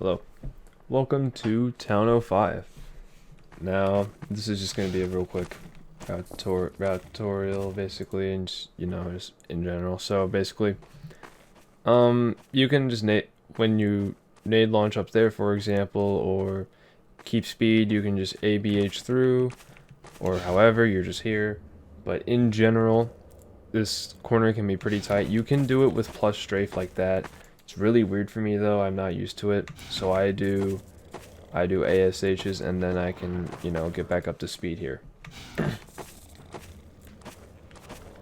Hello. Welcome to Town 05. Now, this is just going to be a real quick tutorial, basically, and just, just in general. So, basically, you can just when you nade launch up there, for example, or keep speed, you can just ABH through, or however, you're just here. But in general, this corner can be pretty tight. You can do it with plus strafe like that. It's really weird for me though, I'm not used to it. So I do ASHs and then I can, get back up to speed here.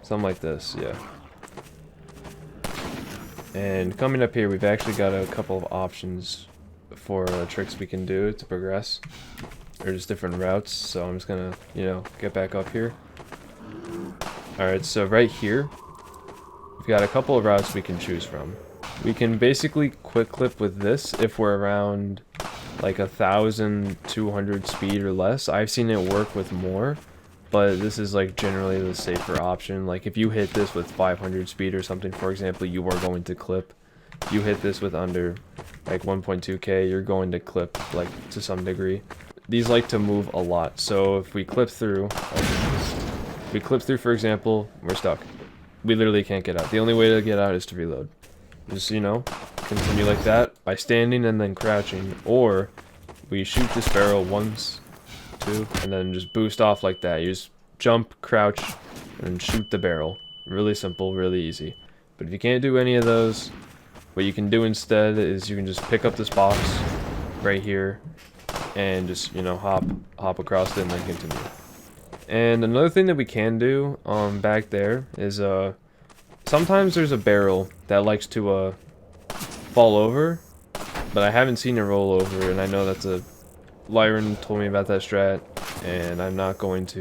Something like this, yeah. And coming up here, we've actually got a couple of options for tricks we can do to progress. Or just different routes, so I'm just gonna, get back up here. Alright, so right here, we've got a couple of routes we can choose from. We can basically quick clip with this if we're around like 1,200 speed or less. I've seen it work with more, but this is like generally the safer option. Like if you hit this with 500 speed or something, for example, you are going to clip. If you hit this with under like 1.2k, you're going to clip like to some degree. These like to move a lot, so if we clip through, for example, we're stuck. We literally can't get out. The only way to get out is to reload. Just, continue like that by standing and then crouching, or we shoot this barrel once, two, and then just boost off like that. You just jump, crouch, and shoot the barrel. Really simple, really easy. But if you can't do any of those, what you can do instead is you can just pick up this box right here and just, hop across it and then continue. And another thing that we can do back there is sometimes there's a barrel that likes to fall over, but I haven't seen it roll over, and I know that's Lyron told me about that strat, and I'm not going to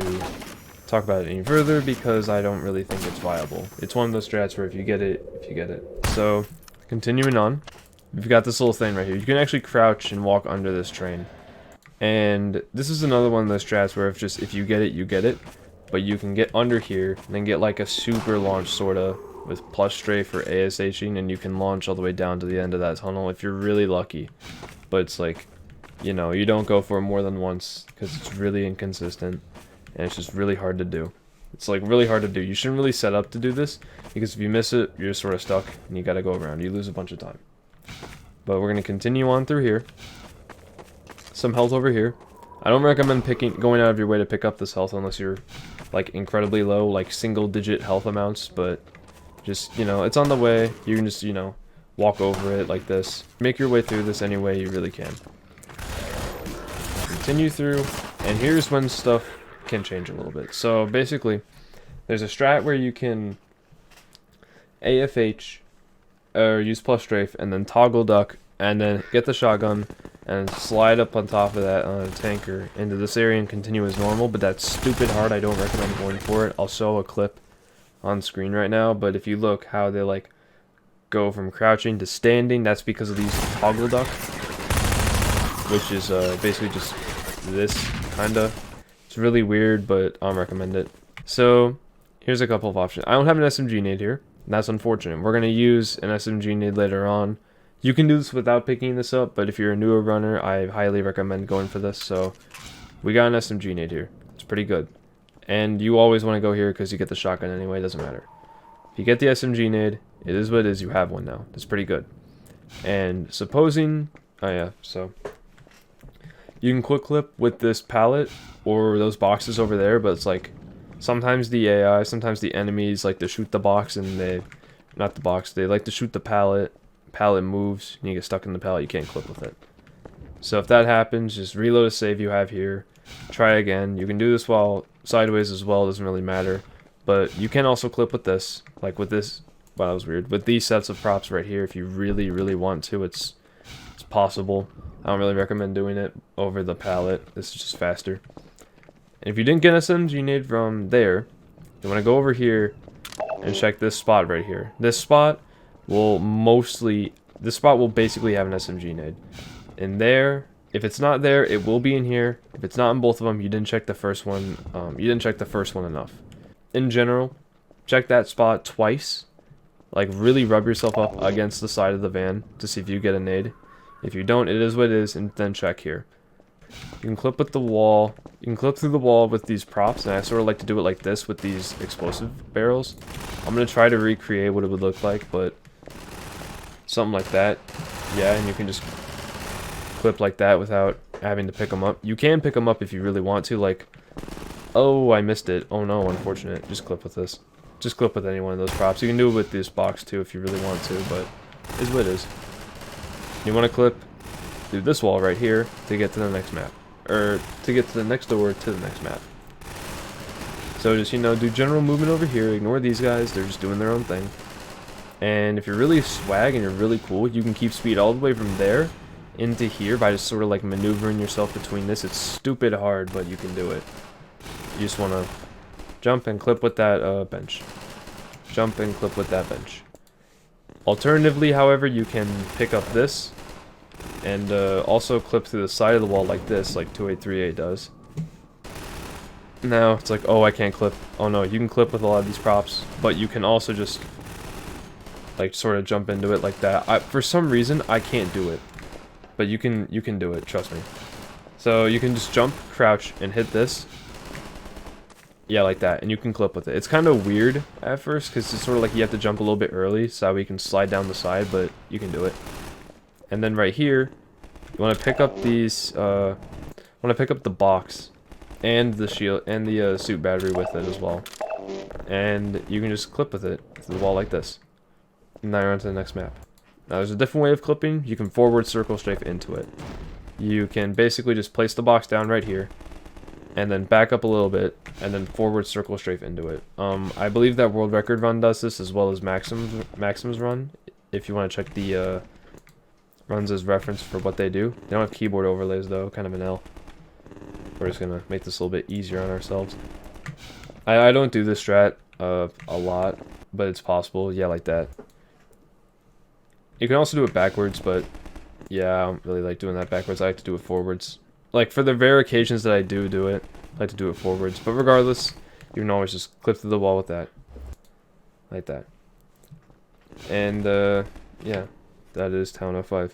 talk about it any further because I don't really think it's viable. It's one of those strats where if you get it, you get it. So, continuing on, we've got this little thing right here. You can actually crouch and walk under this train. And this is another one of those strats where if you get it, you get it. But you can get under here and then get like a super launch sorta with plus strafe or ASHing, and you can launch all the way down to the end of that tunnel if you're really lucky. But it's like, you don't go for it more than once because it's really inconsistent and it's just really hard to do. It's like really hard to do. You shouldn't really set up to do this because if you miss it, you're sort of stuck and you gotta go around. You lose a bunch of time. But we're gonna continue on through here. Some health over here. I don't recommend going out of your way to pick up this health unless you're like incredibly low, like single digit health amounts, but just, it's on the way. You can just, walk over it like this. Make your way through this any way you really can. Continue through, and here's when stuff can change a little bit. So basically, there's a strat where you can AFH, or use plus strafe, and then toggle duck, and then get the shotgun, and slide up on top of that tanker into this area and continue as normal, but that's stupid hard. I don't recommend going for it. I'll show a clip on screen right now, but if you look how they like go from crouching to standing, that's because of these toggle duck, which is basically just this kinda. It's really weird, but I'll recommend it. So here's a couple of options. I don't have an SMG nade here, and that's unfortunate. We're gonna use an SMG nade later on. You can do this without picking this up, but if you're a newer runner, I highly recommend going for this. So we got an SMG nade here. It's pretty good. And you always want to go here because you get the shotgun anyway, it doesn't matter. If you get the SMG nade, it is what it is, you have one now. That's pretty good. And supposing, so you can quick clip with this pallet or those boxes over there, but it's like sometimes the AI, sometimes the enemies like to shoot the box and they like to shoot the pallet. Pallet moves and you get stuck in the pallet, you can't clip with it. So if that happens, just reload a save you have here, try again. You can do this while sideways as well, doesn't really matter, but you can also clip with this, like with this. Wow, that was weird. With these sets of props right here, if you really want to, it's possible. I don't really recommend doing it over the pallet. This is just faster. And if you didn't get an SMG nade from there, you want to go over here and check this spot right here. This spot will basically have an SMG nade. In there, if it's not there, it will be in here. If it's not in both of them, you didn't check the first one. You didn't check the first one enough. In general, check that spot twice. Like really rub yourself up against the side of the van to see if you get a nade. If you don't, it is what it is, and then check here. You can clip with the wall. You can clip through the wall with these props, and I sort of like to do it like this with these explosive barrels. I'm going to try to recreate what it would look like, but something like that. Yeah, and you can just clip like that without having to pick them up. You can pick them up if you really want to, like, oh, I missed it. Oh no, unfortunate. Just clip with this. Just clip with any one of those props. You can do it with this box too if you really want to, but it is what it is. You want to clip through this wall right here to get to the next map. Or to get to the next door to the next map. So just, you know, do general movement over here. Ignore these guys. They're just doing their own thing. And if you're really swag and you're really cool, you can keep speed all the way from there into here by just sort of like maneuvering yourself between this. It's stupid hard, but you can do it. You just want to jump and clip with that bench. Jump and clip with that bench. Alternatively, however, you can pick up this and also clip through the side of the wall like this, like 2838 does. Now, it's like, oh, I can't clip. Oh no, you can clip with a lot of these props, but you can also just like sort of jump into it like that. For some reason, I can't do it, but you can do it, trust me. So you can just jump, crouch, and hit this. Yeah, like that, and you can clip with it. It's kind of weird at first, because it's sort of like you have to jump a little bit early, so we can slide down the side, but you can do it. And then right here, you want to pick up these, want to pick up the box, and the shield, and the suit battery with it as well. And you can just clip with it to the wall like this. And now you're on to the next map. Now there's a different way of clipping. You can forward circle strafe into it. You can basically just place the box down right here, and then back up a little bit, and then forward circle strafe into it. I believe that World Record Run does this, as well as Maxim's Run, if you want to check the runs as reference for what they do. They don't have keyboard overlays though, kind of an L. We're just gonna make this a little bit easier on ourselves. I don't do this strat a lot, but it's possible. Yeah, like that. You can also do it backwards, but yeah, I don't really like doing that backwards. I like to do it forwards. Like, for the rare occasions that I do it, I like to do it forwards. But regardless, you can always just clip through the wall with that. Like that. And, yeah, that is Town 05.